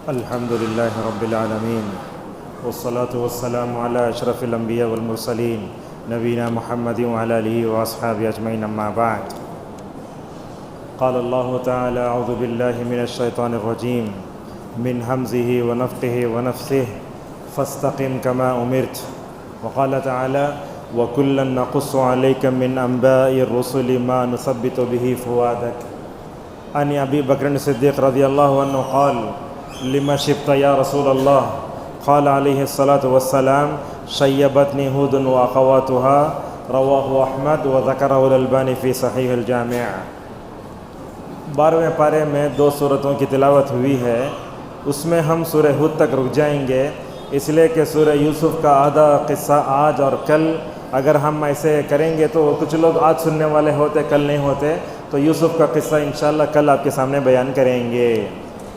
الحمد لله رب العالمين والصلاة والسلام على أشرف الأنبياء والمرسلين نبينا محمد وعلى آله وأصحابه أجمعين أما بعد قال الله تعالى أعوذ بالله من الشيطان الرجيم من همزه ونفخه ونفثه فاستقم كما أمرت وقال تعالى وكلا نقص عليك من أنباء الرسل ما نثبت به فؤادك عن أبي بكر الصديق رضي الله عنه قال لما شبت يا رسول الله قال عليه الصلاة والسلام شيبتني هود وأخواتها رواه أحمد وذكره الألباني في صحيح الجامع۔ 12ویں پارے میں 2 سورتوں کی تلاوت ہوئی ہے، اس میں ہم سورہ ہود تک رک جائیں گے، اس لیے کہ سورہ یوسف کا آدھا قصہ آج اور کل اگر ہم ایسے کریں گے تو کچھ لوگ آج سننے والے ہوتے کل نہیں ہوتے، تو یوسف کا قصہ انشاءاللہ کل آپ کے سامنے بیان کریں گے۔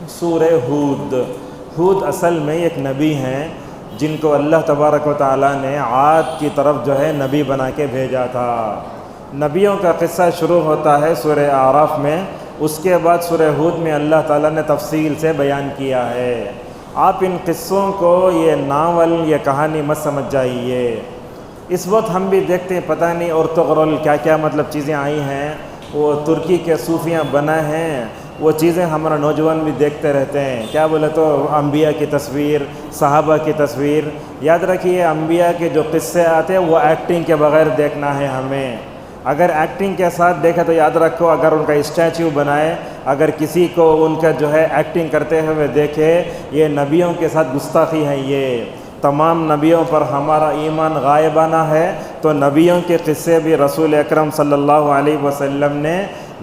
سورہ ہود اصل میں ایک نبی ہیں جن کو اللہ تبارک و تعالیٰ نے عاد کی طرف نبی بنا کے بھیجا تھا۔ نبیوں کا قصہ شروع ہوتا ہے سورہ اعراف میں، اس کے بعد سورہ ہود میں اللہ تعالیٰ نے تفصیل سے بیان کیا ہے۔ آپ ان قصوں کو یہ ناول یہ کہانی مت سمجھ جائیے۔ اس وقت ہم بھی دیکھتے ہیں پتہ نہیں ارطغرل کیا کیا چیزیں آئی ہیں، وہ ترکی کے صوفیاں بنا ہیں، وہ چیزیں ہمارا نوجوان بھی دیکھتے رہتے ہیں۔ کیا بولے تو انبیاء کی تصویر، صحابہ کی تصویر، یاد رکھیے انبیاء کے جو قصے آتے ہیں وہ ایکٹنگ کے بغیر دیکھنا ہے ہمیں۔ اگر ایکٹنگ کے ساتھ دیکھے تو یاد رکھو، اگر ان کا اسٹیچو بنائے، اگر کسی کو ان کا ایکٹنگ کرتے ہوئے دیکھے، یہ نبیوں کے ساتھ گستاخی ہے۔ یہ تمام نبیوں پر ہمارا ایمان غائبانہ ہے، تو نبیوں کے قصے بھی رسول اکرم صلی اللہ علیہ وسلم نے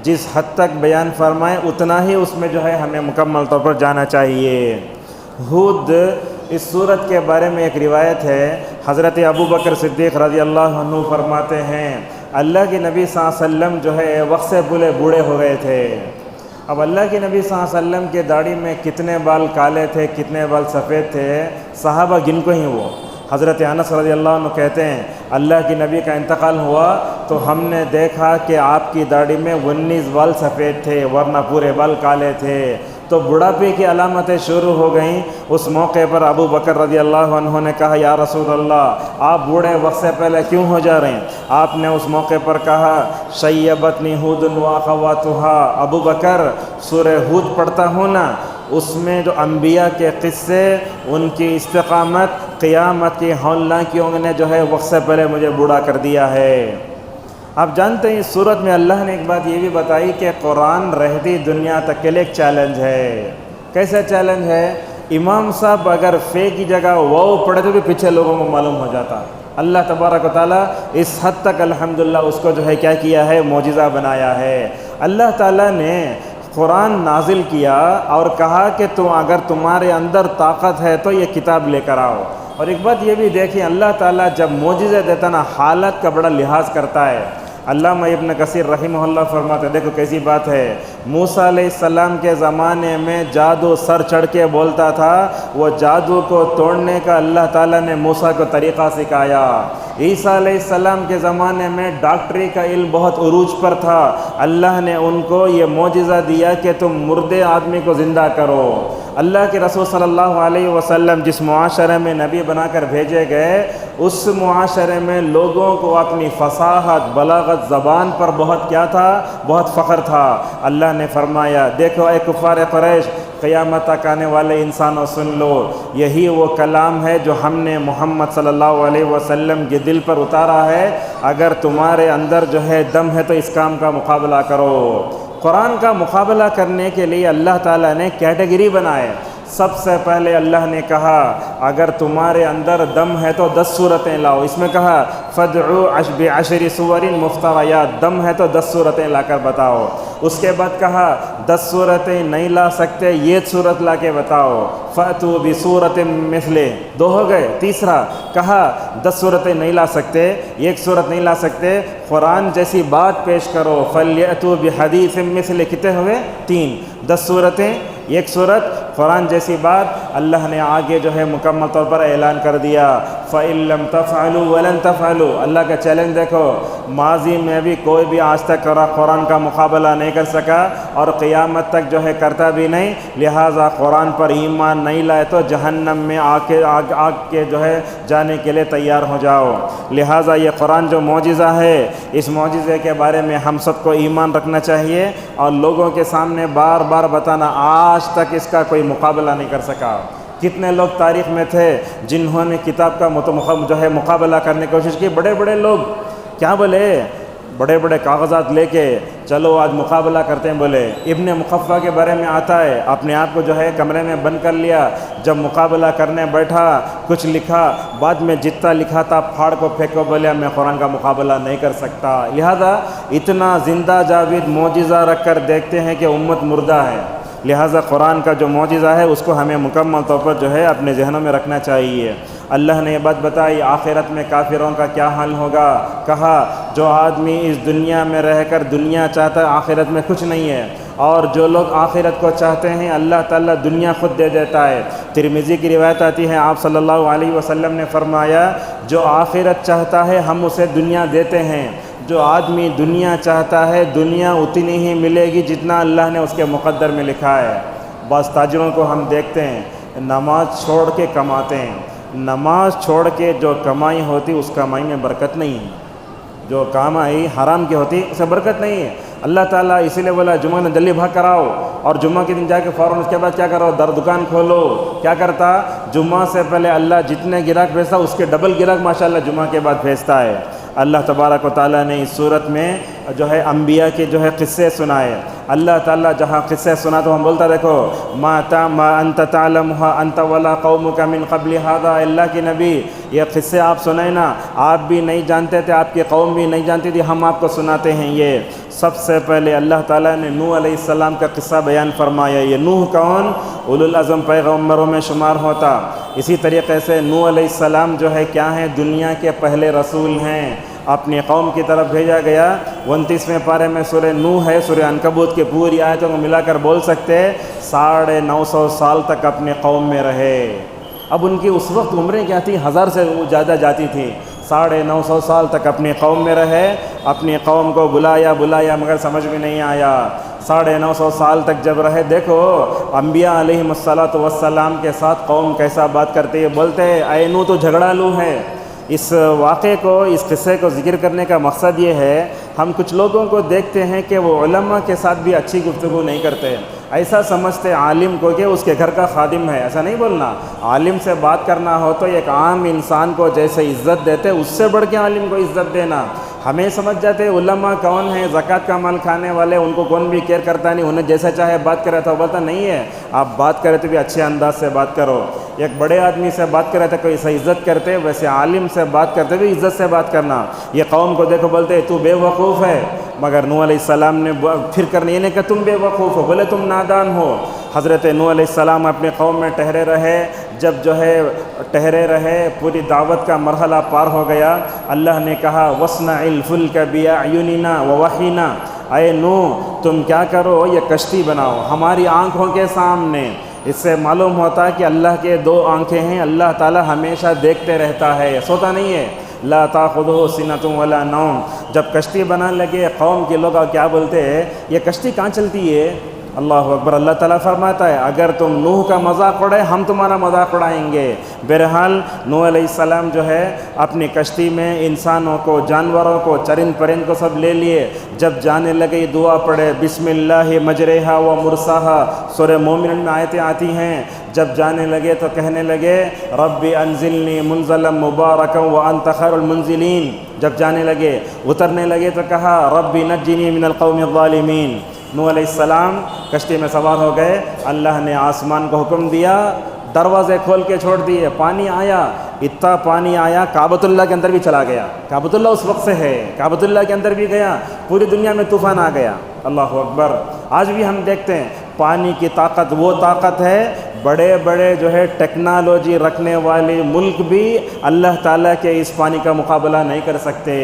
جس حد تک بیان فرمائے اتنا ہی اس میں ہمیں مکمل طور پر جانا چاہیے۔ ہود اس سورت کے بارے میں ایک روایت ہے، حضرت ابو بکر صدیق رضی اللہ عنہ فرماتے ہیں اللہ کے نبی صلی اللہ علیہ وسلم وقت سے بوڑھے ہو گئے تھے۔ اب اللہ کے نبی صلی اللہ علیہ وسلم کے داڑھی میں کتنے بال کالے تھے، کتنے بال سفید تھے، صحابہ گن کو ہی وہ۔ حضرت انس رضی اللہ عنہ کہتے ہیں اللہ کے نبی کا انتقال ہوا تو ہم نے دیکھا کہ آپ کی داڑھی میں 19 بال سفید تھے ورنہ پورے بال کالے تھے، تو بڑھاپے کی علامتیں شروع ہو گئیں۔ اس موقع پر ابو بکر رضی اللہ عنہ نے کہا یا رسول اللہ آپ بوڑھے وقت سے پہلے کیوں ہو جا رہے ہیں؟ آپ نے اس موقع پر کہا شیبتنی ہود واخواتھا، ابو بکر سورہ ہود پڑھتا ہوں نا، اس میں جو انبیاء کے قصے، ان کی استقامت، قیامت کی ہولناکیوں نے وقت سے پہلے مجھے بوڑھا کر دیا ہے۔ آپ جانتے ہیں اس صورت میں اللہ نے ایک بات یہ بھی بتائی کہ قرآن رہتی دنیا تک کے لیے ایک چیلنج ہے۔ کیسا چیلنج ہے؟ امام صاحب اگر فے کی جگہ واو پڑھے تو بھی پیچھے لوگوں کو معلوم ہو جاتا۔ اللہ تبارک و تعالیٰ اس حد تک الحمدللہ اس کو کیا کیا ہے، معجزہ بنایا ہے۔ اللہ تعالیٰ نے قرآن نازل کیا اور کہا کہ اگر تمہارے اندر طاقت ہے تو یہ کتاب لے کر آؤ۔ اور ایک بات یہ بھی دیکھیں، اللہ تعالیٰ جب معجزہ دیتا نا حالت کا بڑا لحاظ کرتا ہے۔ علامہ ابن کثیر رحمہ اللہ فرماتے ہیں دیکھو کیسی بات ہے، موسیٰ علیہ السلام کے زمانے میں جادو سر چڑھ کے بولتا تھا، وہ جادو کو توڑنے کا اللہ تعالیٰ نے موسیٰ کو طریقہ سکھایا۔ عیسیٰ علیہ السلام کے زمانے میں ڈاکٹری کا علم بہت عروج پر تھا، اللہ نے ان کو یہ معجزہ دیا کہ تم مردے آدمی کو زندہ کرو۔ اللہ کے رسول صلی اللہ علیہ وسلم جس معاشرے میں نبی بنا کر بھیجے گئے، اس معاشرے میں لوگوں کو اپنی فصاحت، بلاغت، زبان پر بہت فخر تھا۔ اللہ نے فرمایا دیکھو اے کفار قریش، قیامت تک آنے والے انسانوں سن لو، یہی وہ کلام ہے جو ہم نے محمد صلی اللہ علیہ وسلم کے دل پر اتارا ہے، اگر تمہارے اندر دم ہے تو اس کام کا مقابلہ کرو۔ قرآن کا مقابلہ کرنے کے لیے اللہ تعالیٰ نے کیٹیگری بنائے۔ سب سے پہلے اللہ نے کہا اگر تمہارے اندر دم ہے تو 10 صورتیں لاؤ، اس میں کہا فَادْعُوا بِعَشْرِ سُوَرٍ مُفْتَرَيَاتٍ، دم ہے تو 10 صورتیں لا کر بتاؤ۔ اس کے بعد کہا 10 صورتیں نہیں لا سکتے، یہ صورت لا کے بتاؤ، فَأْتُوا بِصُورَةٍ مِثْلِهِ، 2 ہو گئے۔ تیسرا کہا 10 صورتیں نہیں لا سکتے، ایک صورت نہیں لا سکتے، قرآن جیسی بات پیش کرو، فَلْيَأْتُوا بِحَدِيثٍ مِثْلِهِ، کتنے ہوئے؟ 3۔ 10 صورتیں، ایک صورت قرآن جیسی بات اللہ نے آگے جو ہے مکمل طور پر اعلان کر دیا، فَإِن لَّمْ تَفْعَلُوا وَلَن تَفْعَلُوا۔ اللہ کا چیلنج دیکھو، ماضی میں بھی کوئی بھی آج تک قرآن کا مقابلہ نہیں کر سکا اور قیامت تک جو ہے کرتا بھی نہیں، لہٰذا قرآن پر ایمان نہیں لائے تو جہنم میں آگ کے جو ہے جانے کے لیے تیار ہو جاؤ۔ لہٰذا یہ قرآن جو معجزہ ہے، اس معجزے کے بارے میں ہم سب کو ایمان رکھنا چاہیے اور لوگوں کے سامنے بار بار بتانا، آج تک اس کا کوئی مقابلہ نہیں کر سکا۔ کتنے لوگ تاریخ میں تھے جنہوں نے کتاب کا جو ہے مقابلہ کرنے کی کوشش کی، بڑے بڑے لوگ کیا بولے، بڑے بڑے کاغذات لے کے چلو آج مقابلہ کرتے ہیں، بولے ابن مخفع کے بارے میں آتا ہے، اپنے آپ کو جو ہے کمرے میں بند کر لیا، جب مقابلہ کرنے بیٹھا کچھ لکھا، بعد میں جتنا لکھا تھا پھاڑ کو پھینکو، بولیا میں قرآن کا مقابلہ نہیں کر سکتا۔ لہذا اتنا زندہ جاوید معجزہ رکھ کر دیکھتے ہیں کہ امت مردہ ہے، لہٰذا قرآن کا جو معجزہ ہے اس کو ہمیں مکمل طور پر جو ہے اپنے ذہنوں میں رکھنا چاہیے۔ اللہ نے یہ بات بتائی آخرت میں کافروں کا کیا حال ہوگا، کہا جو آدمی اس دنیا میں رہ کر دنیا چاہتا ہے آخرت میں کچھ نہیں ہے، اور جو لوگ آخرت کو چاہتے ہیں اللہ تعالیٰ دنیا خود دے دیتا ہے۔ ترمذی کی روایت آتی ہے، آپ صلی اللہ علیہ وسلم نے فرمایا جو آخرت چاہتا ہے ہم اسے دنیا دیتے ہیں، جو آدمی دنیا چاہتا ہے دنیا اتنی ہی ملے گی جتنا اللہ نے اس کے مقدر میں لکھا ہے۔ بعض تاجروں کو ہم دیکھتے ہیں نماز چھوڑ کے کماتے ہیں، نماز چھوڑ کے جو کمائی ہوتی اس کمائی میں برکت نہیں ہے، جو کمائی حرام کی ہوتی اسے برکت نہیں ہے۔ اللہ تعالیٰ اسی لیے بولا جمعہ میں جلدی بھاگ کر آؤ، اور جمعہ کے دن جا کے فوراً اس کے بعد کیا کرو، دکان کھولو۔ کیا کرتا، جمعہ سے پہلے اللہ جتنے گراہک بھیجتا اس کے ڈبل گراہک ماشاءاللہ جمعہ کے بعد بھیجتا ہے۔ اللہ تبارک و تعالیٰ نے اس صورت میں جو ہے انبیاء کے جو ہے قصے سنائے۔ اللہ تعالیٰ جہاں قصے سنا تو ہم بولتا دیکھو ما انت تعلمها انت ولا قومك من قبل هذا، اللہ کے نبی یہ قصے آپ سنائے نا، آپ بھی نہیں جانتے تھے، آپ کی قوم بھی نہیں جانتی تھی، ہم آپ کو سناتے ہیں۔ یہ سب سے پہلے اللہ تعالیٰ نے نوح علیہ السلام کا قصہ بیان فرمایا۔ یہ نوح کون، اولو العزم پیغمبروں میں شمار ہوتا۔ اسی طریقے سے نوح علیہ السلام جو ہے کیا ہیں، دنیا کے پہلے رسول ہیں، اپنی قوم کی طرف بھیجا گیا۔ 29ویں پارے میں سورہ نوح ہے، سورہ عنکبوت کے پوری آیتوں کو ملا کر بول سکتے 950 سال تک اپنے قوم میں رہے۔ اب ان کی اس وقت عمریں کیا تھی، 1000 سے زیادہ جاتی تھی۔ 950 سال تک اپنی قوم میں رہے، اپنی قوم کو بلایا مگر سمجھ میں نہیں آیا۔ 950 سال تک جب رہے، دیکھو انبیاء علیہم السلام کے ساتھ قوم کیسا بات کرتے ہیں، بولتے اے نوح تو جھگڑالو ہے۔ اس واقعے کو، اس قصے کو ذکر کرنے کا مقصد یہ ہے، ہم کچھ لوگوں کو دیکھتے ہیں کہ وہ علماء کے ساتھ بھی اچھی گفتگو نہیں کرتے، ایسا سمجھتے عالم کو کہ اس کے گھر کا خادم ہے۔ ایسا نہیں بولنا، عالم سے بات کرنا ہو تو ایک عام انسان کو جیسے عزت دیتے اس سے بڑھ کے عالم کو عزت دینا۔ ہمیں سمجھ جاتے علماء کون ہیں، زکوٰۃ کا مال کھانے والے، ان کو کون بھی کیئر کرتا نہیں، انہیں جیسا چاہے بات کرے تو بولتا نہیں ہے۔ آپ بات کرے تو بھی اچھے انداز سے بات کرو۔ ایک بڑے آدمی سے بات کرے تو کوئی سے عزت کرتے، ویسے عالم سے بات کرتے بھی عزت سے بات کرنا۔ یہ قوم کو دیکھو بولتے تو بے وقوف ہے، مگر نوح علیہ السلام نے پھر کرنے یہ نہیں کہ تم بے وقوف ہو، بولے تم نادان ہو۔ حضرت نوح علیہ السلام اپنے قوم میں ٹھہرے رہے، جب جو ہے ٹھہرے رہے پوری دعوت کا مرحلہ پار ہو گیا، اللہ نے کہا وَاصْنَعِ الْفُلْكَ بِأَعْيُنِنَا وَوَحْيِنَا، اے نوح تم کیا کرو، یہ کشتی بناؤ ہماری آنکھوں کے سامنے۔ اس سے معلوم ہوتا ہے کہ اللہ کے 2 آنکھیں ہیں، اللہ تعالی ہمیشہ دیکھتے رہتا ہے، سوتا نہیں ہے۔ لا تاخذہ سنۃ ولا نوم۔ جب کشتی بنانے لگے قوم کے لوگ کیا بولتے ہیں، یہ کشتی کہاں چلتی ہے؟ اللہ اکبر، اللہ تعالیٰ فرماتا ہے اگر تم نوح کا مذاق اڑائے ہم تمہارا مذاق اڑائیں گے۔ بہرحال نوح علیہ السلام جو ہے اپنی کشتی میں انسانوں کو، جانوروں کو، چرند پرند کو سب لے لیے۔ جب جانے لگے دعا پڑھے بسم اللہ مجریہا و مرساہا، سورہ مومنون میں آیتیں آتی ہیں۔ جب جانے لگے تو کہنے لگے رب انزلنی منزلا مبارکا وانت خیر المنزلین۔ جب جانے لگے، اترنے لگے تو کہا رب نجنی من القوم الظالمین۔ نوح علیہ السلام کشتی میں سوار ہو گئے، اللہ نے آسمان کو حکم دیا، دروازے کھول کے چھوڑ دیے، پانی آیا، اتنا پانی آیا کعبۃ اللہ کے اندر بھی چلا گیا۔ کعبۃ اللہ اس وقت سے ہے، کعبۃ اللہ کے اندر بھی گیا، پوری دنیا میں طوفان آ گیا۔ اللہ اکبر، آج بھی ہم دیکھتے ہیں پانی کی طاقت وہ طاقت ہے بڑے بڑے جو ہے ٹیکنالوجی رکھنے والے ملک بھی اللہ تعالیٰ کے اس پانی کا مقابلہ نہیں کر سکتے۔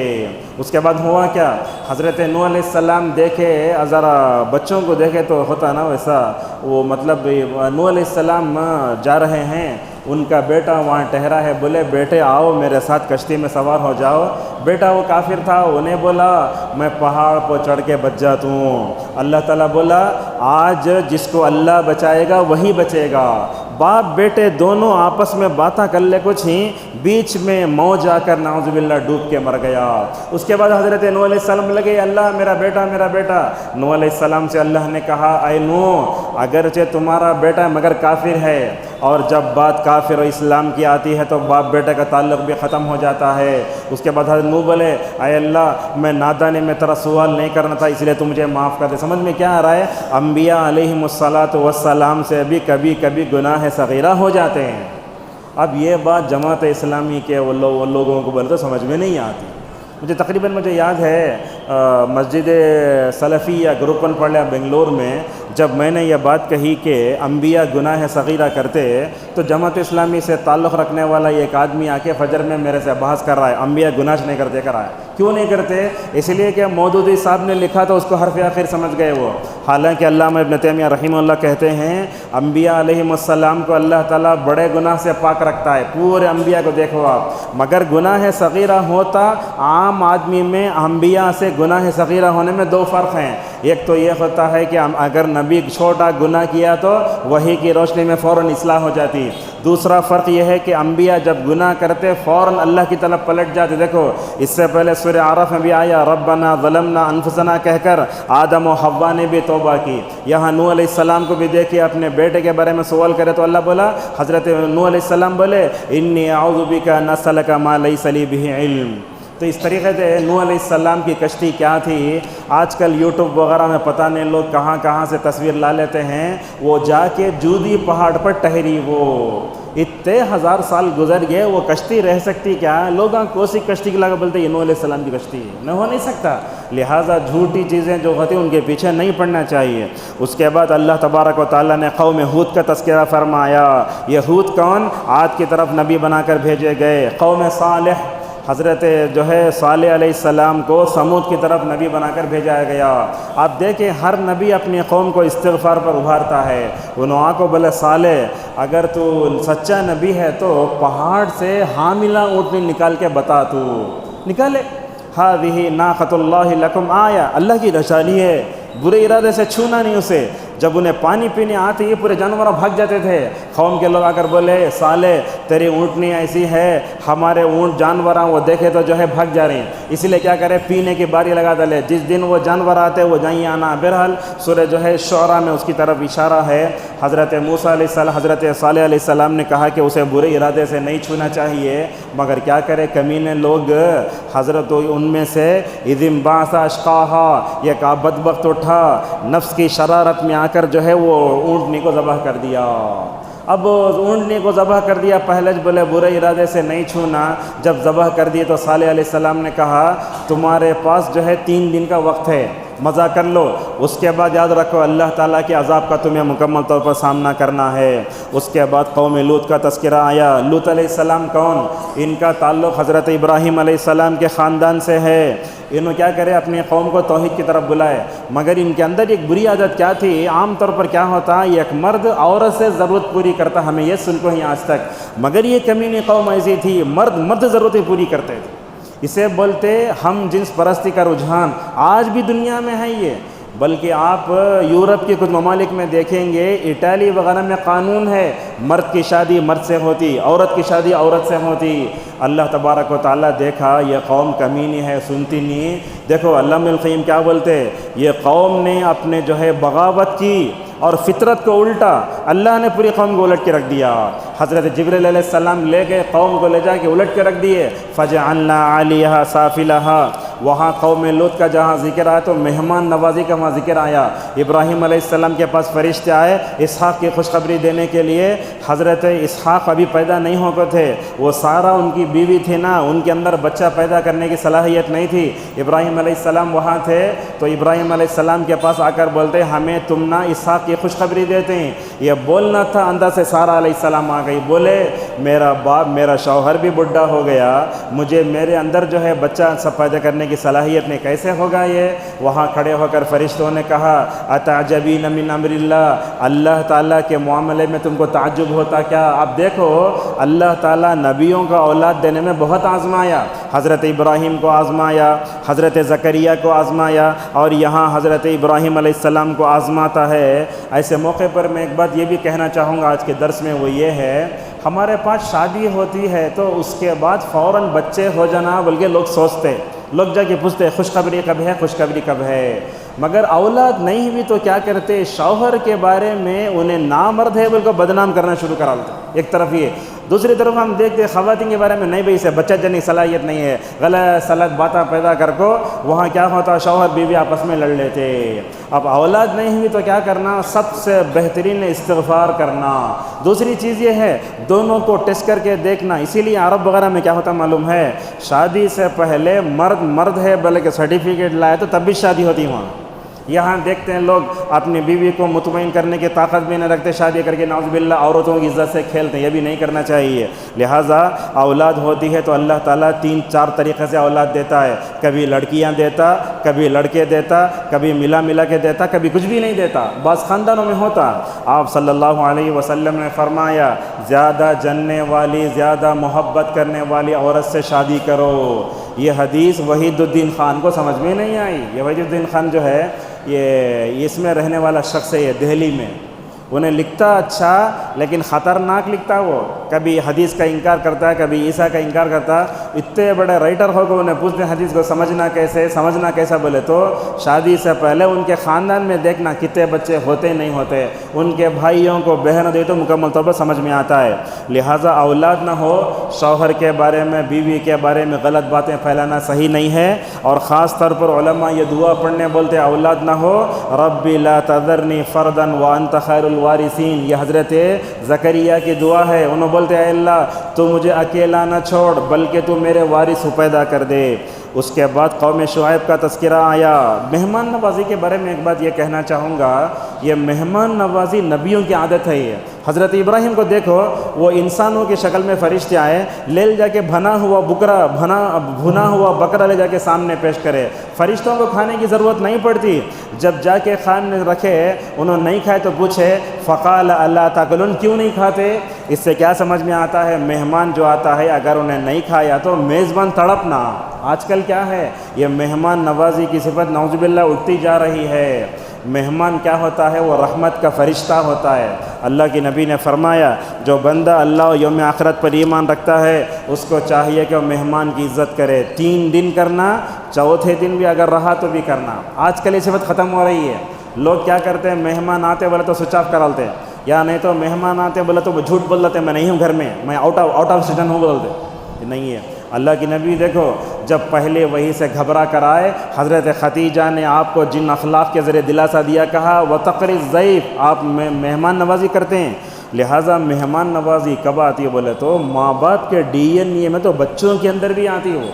اس کے بعد ہوا کیا، حضرت نوح علیہ السلام دیکھے، ذرا بچوں کو دیکھے تو ہوتا نا ویسا، وہ مطلب نوح علیہ السلام جا رہے ہیں، ان کا بیٹا وہاں ٹھہرا ہے، بولے بیٹے آؤ میرے ساتھ کشتی میں سوار ہو جاؤ۔ بیٹا وہ کافر تھا، انہیں بولا میں پہاڑ پر چڑھ کے بچ جاتا ہوں۔ اللہ تعالیٰ بولا آج جس کو اللہ بچائے گا وہی بچے گا۔ باپ بیٹے دونوں آپس میں باتیں کر لے کچھ ہی، بیچ میں موج آ کر نعوذ باللہ ڈوب کے مر گیا۔ اس کے بعد حضرت نوح علیہ السلام لگے اللہ میرا بیٹا میرا بیٹا۔ نوح علیہ السلام سے اللہ نے کہا اے نوح اگرچہ تمہارا بیٹا مگر کافر ہے، اور جب بات کافر و اسلام کی آتی ہے تو باپ بیٹے کا تعلق بھی ختم ہو جاتا ہے۔ اس کے بعد حضرت نوح بولے اے اللہ میں نادانی میں تیرا سوال نہیں کرنا تھا، اس لیے تو مجھے معاف کر دے۔ سمجھ میں کیا آ رہا ہے، انبیاء علیہم الصلاۃ والسلام سے بھی کبھی کبھی گناہ صغیرہ ہو جاتے ہیں۔ اب یہ بات جماعت اسلامی کے وہ لوگوں کو بولے تو سمجھ میں نہیں آتی۔ مجھے یاد ہے مسجد سلفیہ گروپن پڑھا بنگلور میں، جب میں نے یہ بات کہی کہ انبیاء گناہ صغیرہ کرتے، تو جماعت اسلامی سے تعلق رکھنے والا ایک آدمی آ کے فجر میں میرے سے بحث کر رہا ہے انبیاء گناہ نہیں کرتے کر رہا ہے۔ کیوں نہیں کرتے؟ اس لیے کہ مودودی صاحب نے لکھا تو اس کو حرف آخر سمجھ گئے وہ۔ حالانکہ علامہ ابن تیمیہ رحمہ اللہ کہتے ہیں انبیاء علیہم السلام کو اللہ تعالیٰ بڑے گناہ سے پاک رکھتا ہے، پورے انبیاء کو دیکھو آپ، مگر گناہ صغیرہ ہوتا عام آدمی میں انبیاء سے گناہ صغیرہ ہونے میں دو فرق ہیں۔ ایک تو یہ ہوتا ہے کہ اگر نبی چھوٹا گناہ کیا تو وحی کی روشنی میں فوراً اصلاح ہو جاتی۔ دوسرا فرق یہ ہے کہ انبیاء جب گناہ کرتے فوراً اللہ کی طرف پلٹ جاتے۔ دیکھو اس سے پہلے سورہ اعراف میں بھی آیا ربنا ظلمنا انفسنا کہہ کر آدم و حوا نے بھی توبہ کی۔ یہاں نوح علیہ السلام کو بھی دیکھیے اپنے بیٹے کے بارے میں سوال کرے تو اللہ بولا، حضرت نوح علیہ السلام بولے انی اعوذ بک ان اسألک ما لیس لی بہ علم۔ تو اس طریقے سے نوح علیہ السلام کی کشتی کیا تھی، آج کل یوٹیوب وغیرہ میں پتہ نہیں لوگ کہاں کہاں سے تصویر لا لیتے ہیں، وہ جا کے جودی پہاڑ پر ٹھہری، وہ اتنے ہزار سال گزر گئے، وہ کشتی رہ سکتی کیا؟ لوگ کوسی کشتی کے لگا بولتے ہیں یہ نوح علیہ السلام کی کشتی ہے، نہ ہو نہیں سکتا۔ لہٰذا جھوٹی چیزیں جو ہوتی ہیں ان کے پیچھے نہیں پڑنا چاہیے۔ اس کے بعد اللہ تبارک و تعالیٰ نے قوم ہود کا تذکرہ فرمایا۔ یہ ہود کون؟ عاد کی طرف نبی بنا کر بھیجے گئے۔ قوم صالح حضرت جو ہے صالح علیہ السلام کو سمود کی طرف نبی بنا کر بھیجا گیا۔ آپ دیکھیں ہر نبی اپنی قوم کو استغفار پر ابھارتا ہے۔ انہوں کو بولے صالح اگر تو سچا نبی ہے تو پہاڑ سے حاملہ اونٹنی نکال کے بتا، تو نکالے۔ ہذہ ناقۃ اللہ لکم آیا، اللہ کی نشانی ہے، برے ارادے سے چھونا نہیں اسے۔ جب انہیں پانی پینے آتے یہ پورے جانور بھاگ جاتے تھے۔ قوم کے لوگ آ کر بولے صالح تیری اونٹنی ایسی ہے، ہمارے اونٹ جانور وہ دیکھے تو جو ہے بھاگ جا رہے ہیں، اسی لیے کیا کرے پینے کی باری لگا ڈالے، جس دن وہ جانور آتے وہ جائیں آنا۔ بہرحال سورہ جو ہے شعراء میں اس کی طرف اشارہ ہے۔ حضرت موسیٰ علیہ السلام حضرت صالح علیہ السلام نے کہا کہ اسے برے ارادے سے نہیں چھونا چاہیے، مگر کیا کرے کمینے لوگ۔ حضرت ان میں سے اذ انبعث اشقاہا، یہ بدبخت اٹھا نفس کی شرارت میں آ کر جو ہے وہ اونٹنی کو ذبح کر دیا۔ اب اونٹنی کو ذبح کر دیا، پہلے بولے برے ارادے سے نہیں چھونا، جب ذبح کر دیے تو صالح علیہ السلام نے کہا تمہارے پاس جو ہے 3 دن کا وقت ہے، مزہ کر لو، اس کے بعد یاد رکھو اللہ تعالیٰ کے عذاب کا تمہیں مکمل طور پر سامنا کرنا ہے۔ اس کے بعد قوم لوط کا تذکرہ آیا۔ لوط علیہ السلام کون؟ ان کا تعلق حضرت ابراہیم علیہ السلام کے خاندان سے ہے۔ انہوں کیا کرے اپنی قوم کو توحید کی طرف بلائے، مگر ان کے اندر ایک بری عادت کیا تھی، عام طور پر کیا ہوتا ایک مرد عورت سے ضرورت پوری کرتا، ہمیں یہ سن کو ہی آج تک، مگر یہ کمینی قوم ایسی تھی مرد ضرورتیں پوری کرتے تھے۔ اسے بولتے ہم جنس پرستی کا رجحان، آج بھی دنیا میں ہے یہ، بلکہ آپ یورپ کے کچھ ممالک میں دیکھیں گے، اٹلی وغیرہ میں قانون ہے مرد کی شادی مرد سے ہوتی، عورت کی شادی عورت سے ہوتی۔ اللہ تبارک و تعالیٰ دیکھا یہ قوم کمینی ہے، سنتی نہیں۔ دیکھو علامہ القیم کیا بولتے، یہ قوم نے اپنے جو ہے بغاوت کی اور فطرت کو الٹا، اللہ نے پوری قوم کو الٹ کے رکھ دیا۔ حضرت جبریل علیہ السلام لے گئے قوم کو، لے جا کے الٹ کے رکھ دیے۔ فجعلنا عالیہا سافلہا وہاں قوم لوط کا جہاں ذکر آیا تو مہمان نوازی کا وہاں ذکر آیا۔ ابراہیم علیہ السلام کے پاس فرشتے آئے اسحاق کی خوشخبری دینے کے لیے۔ حضرت اسحاق ابھی پیدا نہیں ہو گئے تھے، وہ سارا ان کی بیوی تھی نا، ان کے اندر بچہ پیدا کرنے کی صلاحیت نہیں تھی۔ ابراہیم علیہ السلام وہاں تھے تو ابراہیم علیہ السلام کے پاس آ کر بولتے ہمیں تم نہ اسحاق کی خوشخبری دیتے ہیں۔ یہ بولنا تھا، اندر سے سارا علیہ السلام آ گئی، بولے میرا باپ میرا شوہر بھی بڈھا ہو گیا، مجھے میرے اندر جو ہے بچہ سب پیدا کرنے کی صلاحیت نہیں، کیسے ہوگا یہ؟ وہاں کھڑے ہو کر فرشتوں نے کہا اتعجبین من امر اللہ، اللہ تعالیٰ کے معاملے میں تم کو تعجب ہوتا کیا؟ اب دیکھو اللہ تعالیٰ نبیوں کا اولاد دینے میں بہت آزمایا، حضرت ابراہیم کو آزمایا، حضرت زکریا کو آزمایا، اور یہاں حضرت ابراہیم علیہ السلام کو آزماتا ہے۔ ایسے موقع پر میں ایک بات یہ بھی کہنا چاہوں گا آج کے درس میں، وہ یہ ہے ہمارے پاس شادی ہوتی ہے تو اس کے بعد فوراً بچے ہو جانا بلکہ لوگ سوچتے، لوگ جا کے پوچھتے خوشخبری کب ہے، خوشخبری کب ہے، مگر اولاد نہیں بھی تو کیا کرتے، شوہر کے بارے میں انہیں نامرد ہے بلکہ بدنام کرنا شروع کرا دیتے۔ ایک طرف یہ، دوسری طرف ہم دیکھتے خواتین کے بارے میں نہیں بھائی سے بچہ جنی صلاحیت نہیں ہے، غلط سلط باتیں پیدا کر کو وہاں کیا ہوتا، شوہر بیوی آپس میں لڑ لیتے۔ اب اولاد نہیں ہوئی تو کیا کرنا، سب سے بہترین استغفار کرنا۔ دوسری چیز یہ ہے دونوں کو ٹیسٹ کر کے دیکھنا، اسی لیے عرب وغیرہ میں کیا ہوتا معلوم ہے، شادی سے پہلے مرد ہے بلکہ سرٹیفکیٹ لائے تو تب بھی شادی ہوتی وہاں۔ یہاں دیکھتے ہیں لوگ اپنی بیوی کو مطمئن کرنے کی طاقت بھی نہیں رکھتے، شادی کر کے نعوذ باللہ عورتوں کی عزت سے کھیلتے ہیں، یہ بھی نہیں کرنا چاہیے۔ لہٰذا اولاد ہوتی ہے تو اللہ تعالیٰ 3-4 طریقے سے اولاد دیتا ہے، کبھی لڑکیاں دیتا، کبھی لڑکے دیتا، کبھی ملا کے دیتا، کبھی کچھ بھی نہیں دیتا، بعض خاندانوں میں ہوتا۔ آپ صلی اللہ علیہ وسلم نے فرمایا زیادہ جننے والی، زیادہ محبت کرنے والی عورت سے شادی کرو۔ یہ حدیث وحید الدین خان کو سمجھ میں نہیں آئی۔ یہ وحید الدین خان جو ہے یہ اس میں رہنے والا شخص ہے، یہ دہلی میں، انہیں لکھتا اچھا لیکن خطرناک لکھتا، وہ کبھی حدیث کا انکار کرتا ہے، کبھی عیسیٰ کا انکار کرتا۔ اتنے بڑے رائٹر ہو کے انہیں پوچھتے ہیں حدیث کو سمجھنا کیسا بولے تو شادی سے پہلے ان کے خاندان میں دیکھنا کتنے بچے ہوتے نہیں ہوتے، ان کے بھائیوں کو بہن دے تو مکمل طور پر سمجھ میں آتا ہے۔ لہٰذا اولاد نہ ہو، شوہر کے بارے میں بیوی کے بارے میں غلط باتیں پھیلانا صحیح نہیں ہے، اور خاص طور پر علماء یہ دعا پڑھنے بولتے اولاد نہ ہو ربی لا تذرنی فردا وانت خیر الوارثین، یہ حضرت زکریا کی دعا ہے۔ انہوں بولتے اے اللہ تو مجھے اکیلا نہ چھوڑ بلکہ تو میرے وارث پیدا کر دے۔ اس کے بعد قوم شعیب کا تذکرہ آیا۔ مہمان نوازی کے بارے میں ایک بات یہ کہنا چاہوں گا، یہ مہمان نوازی نبیوں کی عادت ہے۔ یہ حضرت ابراہیم کو دیکھو، وہ انسانوں کی شکل میں فرشتے آئے، لے جا کے بھنا ہوا بکرا لے جا کے سامنے پیش کرے۔ فرشتوں کو کھانے کی ضرورت نہیں پڑتی، جب جا کے خانے رکھے انہوں نہیں کھائے تو پوچھے فقال الا تاکلون، کیوں نہیں کھاتے؟ اس سے کیا سمجھ میں آتا ہے، مہمان جو آتا ہے اگر انہیں نہیں کھایا تو میزبان تڑپنا۔ آج کل کیا ہے، یہ مہمان نوازی کی صفت نعوذ باللہ اٹھتی جا رہی ہے۔ مہمان کیا ہوتا ہے، وہ رحمت کا فرشتہ ہوتا ہے۔ اللہ کی نبی نے فرمایا جو بندہ اللہ و یوم آخرت پر ایمان رکھتا ہے اس کو چاہیے کہ وہ مہمان کی عزت کرے، 3 دن کرنا، چوتھے دن بھی اگر رہا تو بھی کرنا۔ آج کل یہ صفت ختم ہو رہی ہے۔ لوگ کیا کرتے ہیں، مہمان آتے بولے تو سوئچ آف کرا لیتے ہیں، یا نہیں تو مہمان آتے بولے تو وہ جھوٹ بول دیتے ہیں میں نہیں ہوں گھر میں، میں آؤٹ آف سیزن ہوں بولتے، یہ نہیں ہے۔ اللہ کی نبی دیکھو جب پہلے وہی سے گھبرا کر آئے، حضرت ختیجہ نے آپ کو جن اخلاق کے ذریعے دلاسا دیا، کہا وتقری الضیف، آپ مہمان نوازی کرتے ہیں۔ لہٰذا مہمان نوازی کب آتی ہے بولے تو ماں باپ کے ڈی این اے میں تو بچوں کے اندر بھی آتی ہو۔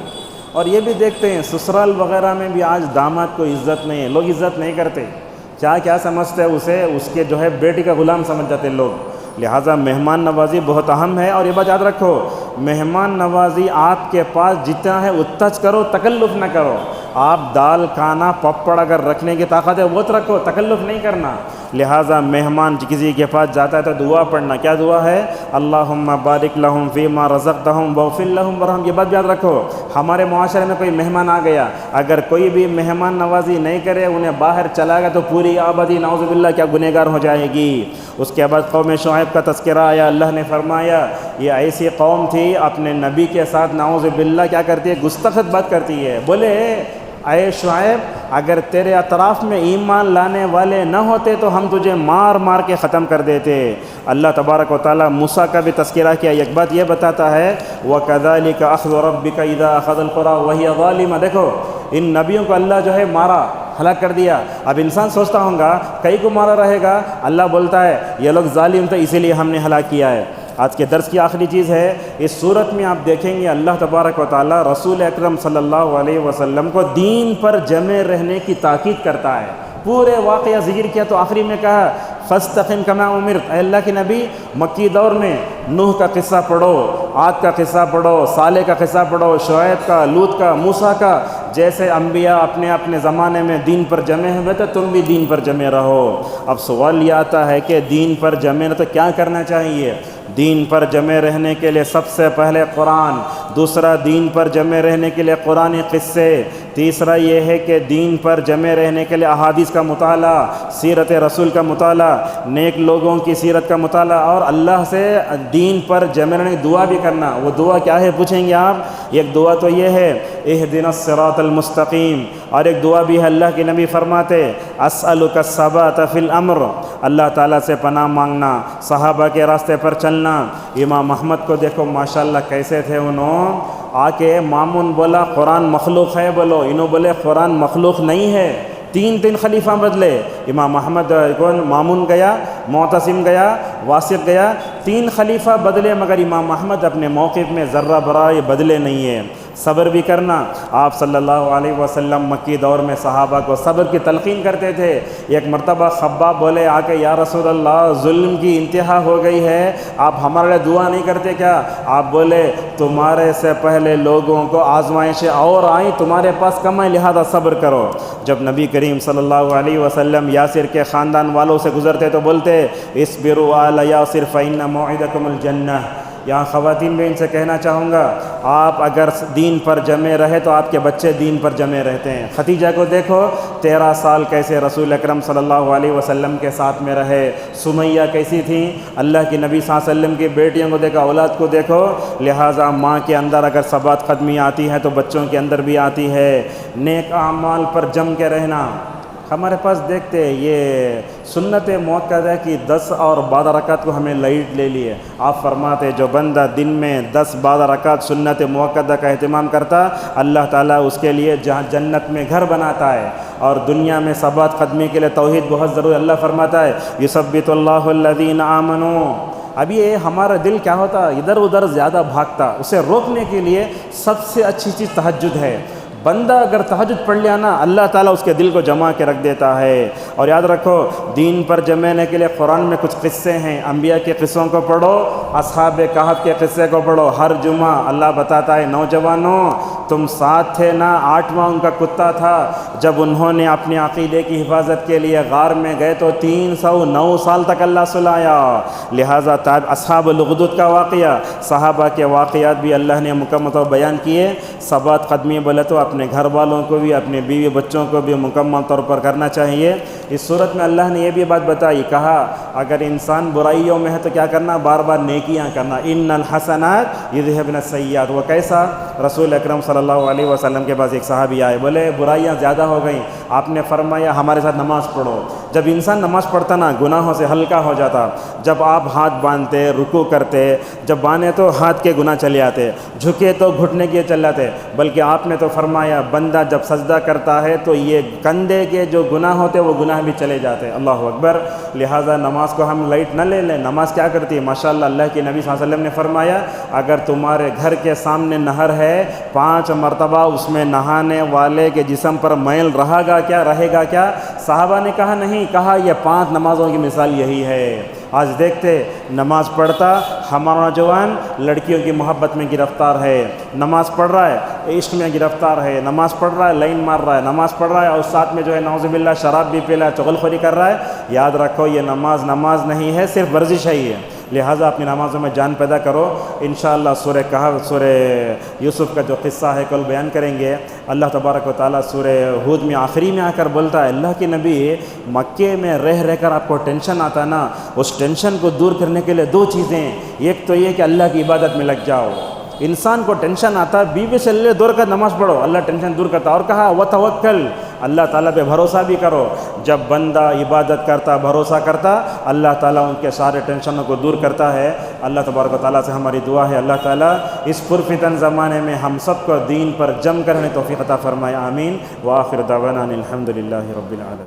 اور یہ بھی دیکھتے ہیں سسرال وغیرہ میں بھی آج داماد کو عزت نہیں ہے، لوگ عزت نہیں کرتے، کیا سمجھتے ہیں اسے، اس کے جو ہے بیٹی کا غلام سمجھ جاتے لوگ۔ لہٰذا مہمان نوازی بہت اہم ہے، اور یہ بات یاد رکھو مہمان نوازی آپ کے پاس جتنا ہے اتنا کرو، تکلف نہ کرو۔ آپ دال کھانا پپڑ اگر رکھنے کی طاقت ہے وہ تو رکھو، تکلف نہیں کرنا۔ لہٰذا مہمان کسی کے پاس جاتا ہے تو دعا پڑھنا، کیا دعا ہے، اللہم بارک لہم فیما رزقتہم واغفر لہم ورحم۔ یہ بات یاد رکھو، ہمارے معاشرے میں کوئی مہمان آ گیا، اگر کوئی بھی مہمان نوازی نہیں کرے، انہیں باہر چلا گیا تو پوری آبادی نعوذ باللہ کیا گنہگار ہو جائے گی۔ اس کے بعد قوم شعیب کا تذکرہ آیا، اللہ نے فرمایا یہ ایسی قوم تھی اپنے نبی کے ساتھ نعوذ باللہ کیا کرتی ہے، گستاخ بات کرتی ہے۔ بولے اے شعیب اگر تیرے اطراف میں ایمان لانے والے نہ ہوتے تو ہم تجھے مار کے ختم کر دیتے۔ اللہ تبارک و تعالیٰ موسیٰ کا بھی تذکرہ کیا، ایک بات یہ بتاتا ہے وَكَذَلِكَ أَخْذُ رَبِّكَ إِذَا أَخَذَ الْقُرَىٰ وَهِيَ ظَالِمَةٌ۔ دیکھو ان نبیوں کو اللہ جو ہے مارا، ہلاک کر دیا۔ اب انسان سوچتا ہوگا کئی کو مارا رہے گا، اللہ بولتا ہے یہ لوگ ظالم تھے اسی لیے ہم نے ہلاک کیا ہے۔ آج کے درس کی آخری چیز ہے، اس صورت میں آپ دیکھیں گے اللہ تبارک و تعالی رسول اکرم صلی اللہ علیہ وسلم کو دین پر جمع رہنے کی تاکید کرتا ہے۔ پورے واقعہ ذکر کیا تو آخری میں کہا فاستقم کما امرت، اے اللہ کے نبی مکی دور میں نوح کا قصہ پڑھو، عاد کا قصہ پڑھو، صالح کا قصہ پڑھو، شعیب کا، لوط کا، موسیٰ کا، جیسے انبیاء اپنے اپنے زمانے میں دین پر جمع ہوئے تو تم بھی دین پر جمع رہو۔ اب سوال یہ آتا ہے کہ دین پر جمع تو کیا کرنا چاہیے؟ دین پر جمع رہنے کے لیے سب سے پہلے قرآن، دوسرا دین پر جمع رہنے کے لیے قرآن قصے، تیسرا یہ ہے کہ دین پر جمع رہنے کے لیے احادیث کا مطالعہ، سیرت رسول کا مطالعہ، نیک لوگوں کی سیرت کا مطالعہ، اور اللہ سے دین پر جمع رہنے کی دعا بھی کرنا۔ وہ دعا کیا ہے پوچھیں گے آپ؟ ایک دعا تو یہ ہے اہدنا الصراط المستقیم، اور ایک دعا بھی ہے اللہ کے نبی فرماتے اسألک الثبات فی الامر، اللہ تعالیٰ سے پناہ مانگنا، صحابہ کے راستے پر چلنا۔ امام احمد کو دیکھو ماشاءاللہ کیسے تھے، انہوں آ کے مامون بولا قرآن مخلوق ہے، بولو انہوں بولے قرآن مخلوق نہیں ہے، تین خلیفہ بدلے۔ امام احمد کون؟ مامون گیا، معتصم گیا، واسق گیا، 3 خلیفہ بدلے، مگر امام احمد اپنے موقف میں ذرہ برابر بدلے نہیں ہے۔ صبر بھی کرنا، آپ صلی اللہ علیہ وسلم مکی دور میں صحابہ کو صبر کی تلقین کرتے تھے۔ ایک مرتبہ خباب بولے آ کے یا رسول اللہ ظلم کی انتہا ہو گئی ہے، آپ ہمارے لیے دعا نہیں کرتے کیا؟ آپ بولے تمہارے سے پہلے لوگوں کو آزمائشیں اور آئیں، تمہارے پاس کم ہے، لہذا صبر کرو۔ جب نبی کریم صلی اللہ علیہ وسلم یاسر کے خاندان والوں سے گزرتے تو بولتے اصبروا آل یاسر فإن موعدکم الجنہ۔ یہاں خواتین میں ان سے کہنا چاہوں گا، آپ اگر دین پر جمع رہے تو آپ کے بچے دین پر جمع رہتے ہیں۔ ختیجہ کو دیکھو 13 سال کیسے رسول اکرم صلی اللہ علیہ وسلم کے ساتھ میں رہے۔ سمیہ کیسی تھیں؟ اللہ کی نبی صلی اللہ علیہ وسلم کی بیٹیوں کو دیکھا، اولاد کو دیکھو۔ لہٰذا ماں کے اندر اگر ثبات قدمی آتی ہے تو بچوں کے اندر بھی آتی ہے۔ نیک اعمال پر جم کے رہنا۔ ہمارے پاس دیکھتے یہ سنت موقع ہے کہ 10 اور 12 رکعت کو ہمیں لائٹ لے لیے۔ آپ فرماتے جو بندہ دن میں 10-12 رکعت سنت موقع کا اہتمام کرتا، اللہ تعالیٰ اس کے لیے جہاں جنت میں گھر بناتا ہے، اور دنیا میں ثبات قدمی کے لیے توحید بہت ضروری۔ اللہ فرماتا ہے یثبت اللہ الذین آمنوا۔ اب یہ ہمارا دل کیا ہوتا، ادھر ادھر زیادہ بھاگتا، اسے روکنے کے لیے سب سے اچھی چیز تہجد ہے۔ بندہ اگر تہجد پڑھ لیا نا، اللہ تعالیٰ اس کے دل کو جما کے رکھ دیتا ہے۔ اور یاد رکھو دین پر جمعنے کے لیے قرآن میں کچھ قصے ہیں، انبیاء کے قصوں کو پڑھو، اصحاب کہف کے قصے کو پڑھو۔ ہر جمعہ اللہ بتاتا ہے نوجوانوں تم ساتھ تھے نا، 8واں ان کا کتا تھا، جب انہوں نے اپنے عقیدے کی حفاظت کے لیے غار میں گئے تو 309 سال تک اللہ سلایا۔ لہٰذا اصحاب الاخدود کا واقعہ، صحابہ کے واقعات بھی اللہ نے مکمل طور بیان کیے۔ ثبات قدمی بولے تو اپنے گھر والوں کو بھی، اپنے بیوی بچوں کو بھی مکمل طور پر کرنا چاہیے۔ اس صورت میں اللہ نے یہ بھی بات بتائی، کہا اگر انسان برائیوں میں ہے تو کیا کرنا، بار بار نیکیاں کرنا۔ ان الحسنات یذھبن السیئات۔ وہ کیسا؟ رسول اکرم صلی اللہ علیہ وسلم کے پاس ایک صحابی آئے، بولے برائیاں زیادہ ہو گئیں، آپ نے فرمایا ہمارے ساتھ نماز پڑھو۔ جب انسان نماز پڑھتا نا گناہوں سے ہلکا ہو جاتا۔ جب آپ ہاتھ باندھتے، رکوع کرتے، جب باندھے تو ہاتھ کے گناہ چلے آتے، جھکے تو گھٹنے کے چل جاتے، بلکہ آپ نے تو فرمایا بندہ جب سجدہ کرتا ہے تو یہ کندھے کے جو گناہ ہوتے وہ گناہ بھی چلے جاتے۔ اللہ اکبر۔ لہٰذا نماز کو ہم لائٹ نہ لے لیں۔ نماز کیا کرتی ہے؟ ماشاءاللہ اللہ کے نبی صلی اللہ علیہ وسلم نے فرمایا اگر تمہارے گھر کے سامنے نہر ہے، 5 مرتبہ اس میں نہانے والے کے جسم پر میل رہے گا کیا؟ صحابہ نے کہا نہیں، کہا یہ 5 نمازوں کی مثال یہی ہے۔ آج دیکھتے نماز پڑھتا ہمارا نوجوان لڑکیوں کی محبت میں گرفتار ہے، نماز پڑھ رہا ہے عشق میں گرفتار ہے، نماز پڑھ رہا ہے لائن مار رہا ہے، نماز پڑھ رہا ہے اور ساتھ میں جو ہے نعوذ باللہ شراب بھی پیلا ہے، چغل خوری کر رہا ہے۔ یاد رکھو یہ نماز نہیں ہے، صرف ورزش ہے یہ۔ لہٰذا اپنی نمازوں میں جان پیدا کرو۔ انشاءاللہ سورہ کہف، سورہ یوسف کا جو قصہ ہے کل بیان کریں گے۔ اللہ تبارک و تعالیٰ سورہ ہود میں آخری میں آ کر بولتا ہے اللہ کے نبی مکے میں رہ کر آپ کو ٹینشن آتا نا، اس ٹینشن کو دور کرنے کے لیے 2 چیزیں، ایک تو یہ کہ اللہ کی عبادت میں لگ جاؤ۔ انسان کو ٹینشن آتا، بیوی سے لے دور کر نماز پڑھو، اللہ ٹینشن دور کرتا۔ اور کہا وتوکل، اللہ تعالیٰ پہ بھروسہ بھی کرو. جب بندہ عبادت کرتا بھروسہ کرتا اللہ تعالیٰ ان کے سارے ٹینشنوں کو دور کرتا ہے. اللہ تبارک و تعالیٰ سے ہماری دعا ہے اللہ تعالیٰ اس پرفتن زمانے میں ہم سب کو دین پر جم کر ہمیں توفیق عطا فرمائے. آمین. وآخر دعوانا الحمد للہ رب العالمین.